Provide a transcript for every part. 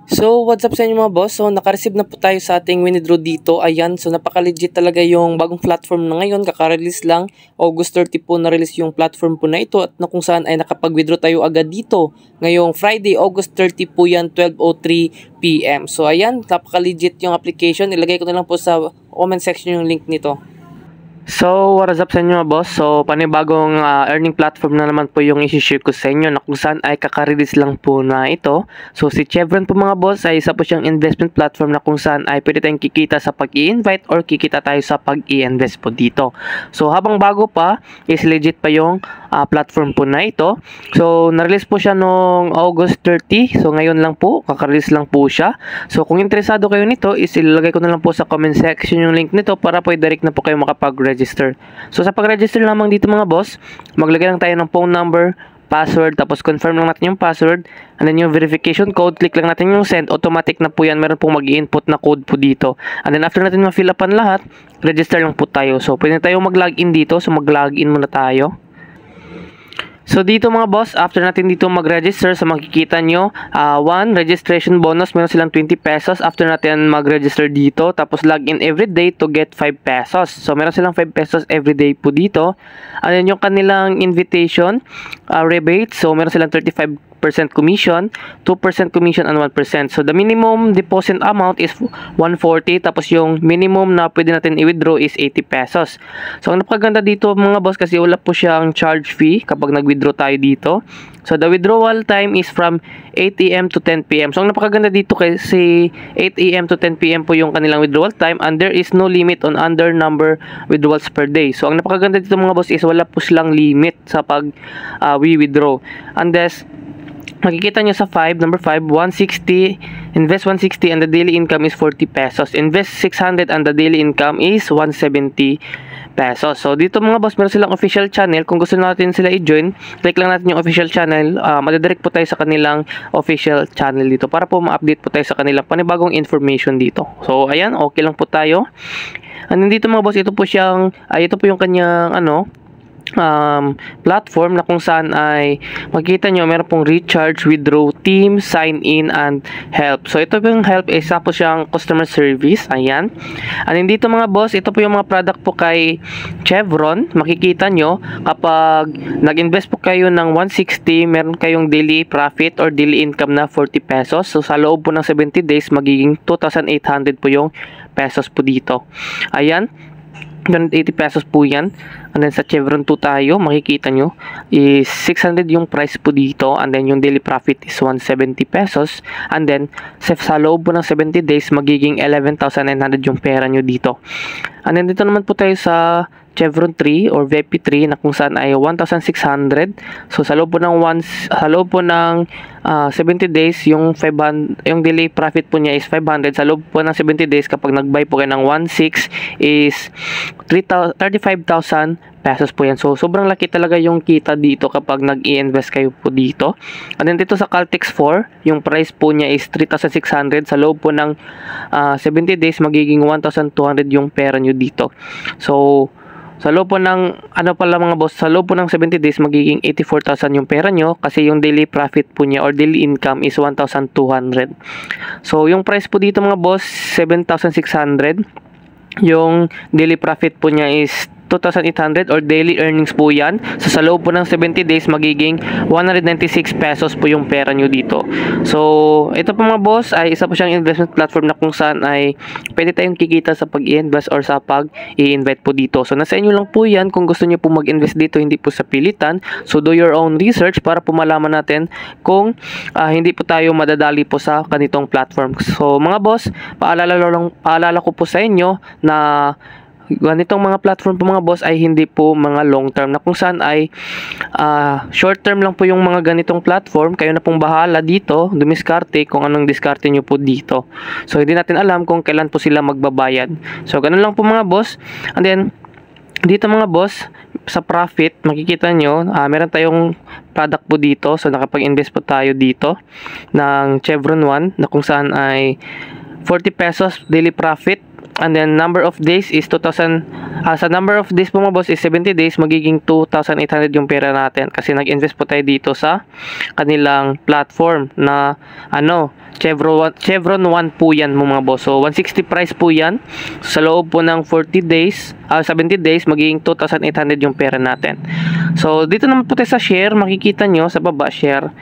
So, what's up sa inyo mga boss? So, naka-receive na po tayo sa ating winidraw dito. Ayan, so napaka-legit talaga yung bagong platform na ngayon. Kaka-release lang. August 30 po na-release yung platform po na ito at na kung saan ay nakapag-withdraw tayo agad dito. Ngayong Friday, August 30 po yan, 12:03 PM. So, ayan, napaka-legit yung application. Ilagay ko na lang po sa comment section yung link nito. So, what is up sa inyo mga boss? So, panibagong earning platform na naman po yung isi-share ko sa inyo na kung saan ay kaka-release lang po na ito. So, si Chevron po mga boss ay isa po siyang investment platform na kung saan ay pwede tayong kikita sa pag-i-invite or kikita tayo sa pag-i-invest po dito. So, habang bago pa, is legit pa yung platform po na ito. So, na-release po siya noong August 30. So, ngayon lang po, kaka-release lang po siya. So, kung interesado kayo nito, is ilalagay ko na lang po sa comment section yung link nito para po direct na po kayo makapag-register. So sa pag-register lamang dito mga boss, maglagay lang tayo ng phone number, password, tapos confirm lang natin yung password, and then yung verification code, click lang natin yung send, automatic na po yan, meron pong mag-i-input na code po dito. And then after natin ma-fill upan lahat, register lang po tayo. So pwede tayo mag-login dito, so mag-login muna tayo. So dito mga boss, after natin dito mag-register, so makikita nyo, one registration bonus, meron silang 20 pesos after natin mag-register dito. Tapos login every day to get 5 pesos. So meron silang 5 pesos every day po dito. And then yung kanilang invitation rebate, so meron silang 35% commission, 2% commission, and 1%. So the minimum deposit amount is 140, tapos yung minimum na pwede natin i-withdraw is 80 pesos. So ang napakaganda dito mga boss kasi wala po siyang charge fee kapag nag-withdraw tayo dito. So the withdrawal time is from 8 AM to 10 PM. So ang napakaganda dito kasi 8 AM to 10 PM po yung kanilang withdrawal time, and there is no limit on under number withdrawals per day. So ang napakaganda dito mga boss is wala po silang limit sa pag we-withdraw. Unless makikita nyo sa number 5, 160, invest 160 and the daily income is 40 pesos. Invest 600 and the daily income is 170 pesos. So dito mga boss, meron silang official channel. Kung gusto natin sila i-join, click lang natin yung official channel. Madadirect po tayo sa kanilang official channel dito para po ma-update po tayo sa kanilang panibagong information dito. So ayan, okay lang po tayo. And dito mga boss, ito po yung kanyang platform na kung saan ay makikita nyo meron pong recharge, withdraw, team, sign in, and help. So ito po yung help, isa po siyang customer service. Ayan. And dito mga boss, ito po yung mga product po kay Chevron. Makikita nyo kapag nag-invest po kayo ng 160, meron kayong daily profit or daily income na 40 pesos. So sa loob po ng 70 days magiging 2,800 po yung pesos po dito. Ayan, 280 pesos po yan. And then sa Chevron 2 tayo, makikita nyo is 600 yung price po dito, and then yung daily profit is 170 pesos, and then sa loob po ng 70 days magiging 11,900 yung pera nyo dito. And then dito naman po tayo sa Chevron 3 or VIP 3 na kung saan ay 1,600. So sa loob po ng 70 days yung daily profit po niya is 500. Sa loob po ng 70 days kapag nag-buy po kayo ng 1,600 is 35,000 pesos po yan. So sobrang laki talaga yung kita dito kapag nag-i-invest kayo po dito. And then dito sa Caltex 4, yung price po niya is 3,600. Sa loob po ng 70 days magiging 1,200 yung pera nyo dito. So sa loob po ng, mga boss, sa loob po ng 70 days, magiging 84,000 yung pera nyo kasi yung daily profit po niya or daily income is 1,200. So, yung price po dito mga boss, 7,600. Yung daily profit po niya is 2,800 or daily earnings po yan. So sa loob po ng 70 days magiging 196 pesos po yung pera nyo dito. So ito po mga boss ay isa po siyang investment platform na kung saan ay pwede tayong kikita sa pag-i-invest or sa pag-i-invite po dito. So nasa inyo lang po yan kung gusto nyo po mag-invest dito, hindi po sa pilitan. So do your own research para po malaman natin kung hindi po tayo madadali po sa ganitong platform. So mga boss, paalala ko po sa inyo na ganitong mga platform po mga boss ay hindi po mga long term na kung saan ay short term lang po yung mga ganitong platform. Kayo na pong bahala dito, dumiskarte kung anong diskarte nyo po dito. So hindi natin alam kung kailan po sila magbabayad. So ganun lang po mga boss. And then dito mga boss, sa profit makikita nyo meron tayong product po dito. So nakapag-invest po tayo dito ng Chevron 1 na kung saan ay 40 pesos daily profit. And then number of days is 2,000. Sa number of days po mga boss is 70 days, magiging 2,800 yung pera natin kasi nag-invest po tayo dito sa kanilang platform na Chevron 1 po yan mga boss. So 160 price po yan. So, sa loob po ng 70 days, magiging 2,800 yung pera natin. So dito naman po tayo sa share, makikita nyo sa baba share.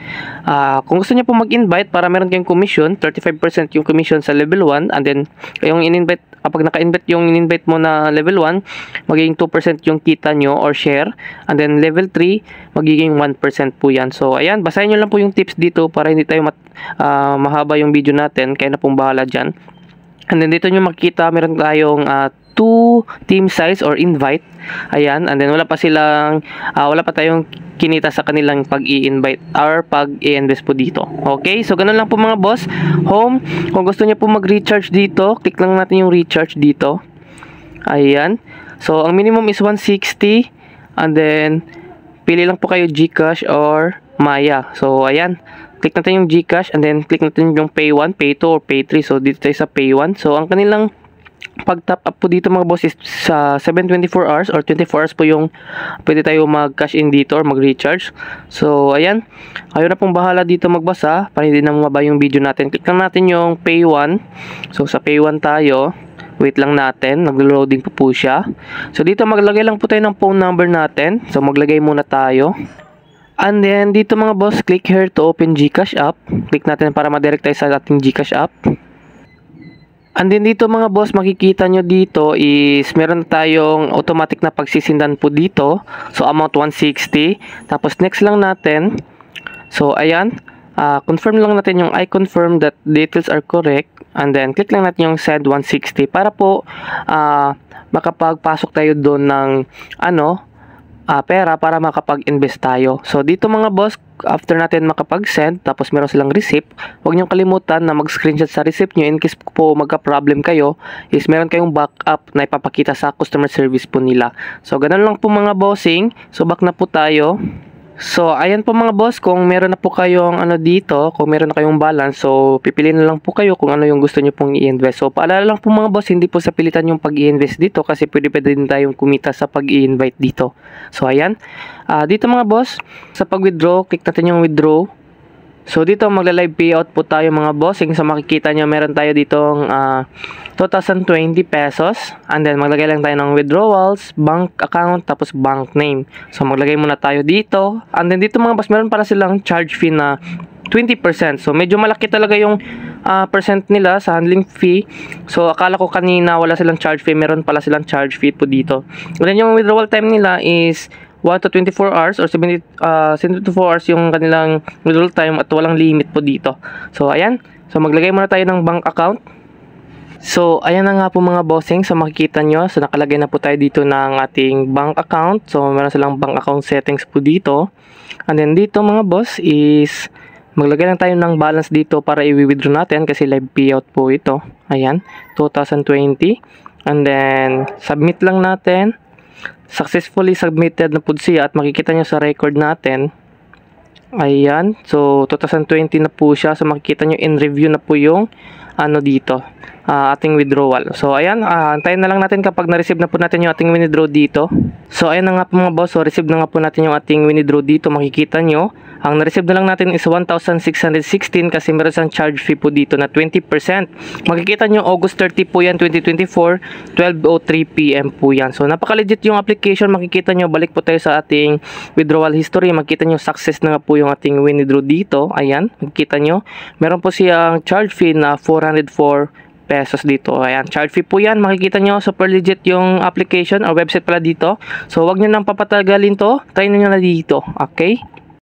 Kung gusto nyo po mag-invite para meron kayong commission, 35% yung commission sa level 1, and then yung in-invite, kapag naka-invite yung in-invite mo na level 1, magiging 2% yung kita nyo or share, and then level 3 magiging 1% po yan. So ayan, basahin nyo lang po yung tips dito para hindi tayo mahaba yung video natin, kaya na pong bahala dyan. And then dito nyo makikita meron tayong 2 team size or invite. Ayan, and then wala pa tayong kinita sa kanilang pag-i-invite or pag-i-invest po dito. Okay, so ganun lang po mga boss. Home, kung gusto niyo po mag-recharge dito, click lang natin yung recharge dito. Ayan, so ang minimum is 160, and then pili lang po kayo GCash or Maya. So ayan, click natin yung GCash, and then click natin yung Pay 1, Pay 2 or Pay 3. So dito tayo sa Pay 1. So ang kanilang pag top up po dito mga boss is sa 724 hours or 24 hours po yung pwede tayo mag-cash in dito or mag-recharge. So ayan, kayo na pong bahala dito magbasa para hindi na mababa yung video natin. Click lang natin yung Pay 1. So sa Pay 1 tayo, wait lang natin, naglo-loading po siya. So dito maglagay lang po tayo ng phone number natin. So maglagay muna tayo. And then dito mga boss, click here to open GCash app. Click natin para ma-direct tayo sa ating GCash app. And then dito mga boss, makikita nyo dito is meron tayong automatic na pagsisindan po dito. So amount 160. Tapos next lang natin. So ayan, confirm lang natin yung I confirm that details are correct. And then click lang natin yung send 160 para po makapagpasok tayo doon ng pera para makapag-invest tayo. So dito mga boss, after natin makapag-send, tapos meron silang receipt, huwag niyong kalimutan na mag-screenshot sa receipt nyo in case po magka-problem kayo, is meron kayong backup na ipapakita sa customer service po nila. So ganun lang po mga bossing. So back na po tayo. So ayan po mga boss, kung meron na po kayong dito, kung meron na kayong balance, so pipiliin na lang po kayo kung ano yung gusto nyo pong i-invest. So paalala lang po mga boss, hindi po sa pilitan yung pag-i-invest dito kasi pwede din tayong kumita sa pag-i-invite dito. So ayan, dito mga boss, sa pag-withdraw, click natin yung withdraw. So dito magla-live payout po tayo mga bossing. So makikita nyo meron tayo ditong 2,020 pesos. And then maglagay lang tayo ng withdrawals, bank account, tapos bank name. So maglagay muna tayo dito. And then dito mga boss, meron para silang charge fee na 20%. So medyo malaki talaga yung percent nila sa handling fee. So akala ko kanina wala silang charge fee, meron pala silang charge fee po dito. And then yung withdrawal time nila is 1 to 24 hours or 72 hours yung kanilang withdrawal time at walang limit po dito. So ayan, so maglagay muna tayo ng bank account. So ayan na nga po mga bossing, so makikita nyo, so nakalagay na po tayo dito ng ating bank account. So meron silang bank account settings po dito. And then dito mga boss is maglagay lang tayo ng balance dito para i-withdraw natin kasi live payout po ito. Ayan, 2020. And then submit lang natin. Successfully submitted na po siya at makikita nyo sa record natin. Ayan, so 2020 na po siya. So makikita nyo in review na po yung dito, ating withdrawal. So ayan, antayin na lang natin kapag na-receive na po natin yung ating withdraw dito. So ayan na nga po mga boss, so receive na nga po natin yung ating withdraw dito. Makikita nyo, ang na-receive na lang natin is 1,616 kasi meron siyang charge fee po dito na 20%. Makikita nyo August 30 po yan, 2024, 12:03 PM po yan. So napaka-legit yung application. Makikita nyo, balik po tayo sa ating withdrawal history. Makikita nyo success na nga po yung ating withdraw dito. Ayan, makikita nyo, meron po siyang charge fee na 404 pesos dito. Ayan, charge fee po yan. Makikita nyo, super legit yung application or website pala dito. So wag nyo nang papatagalin to, try nyo na dito. Okay?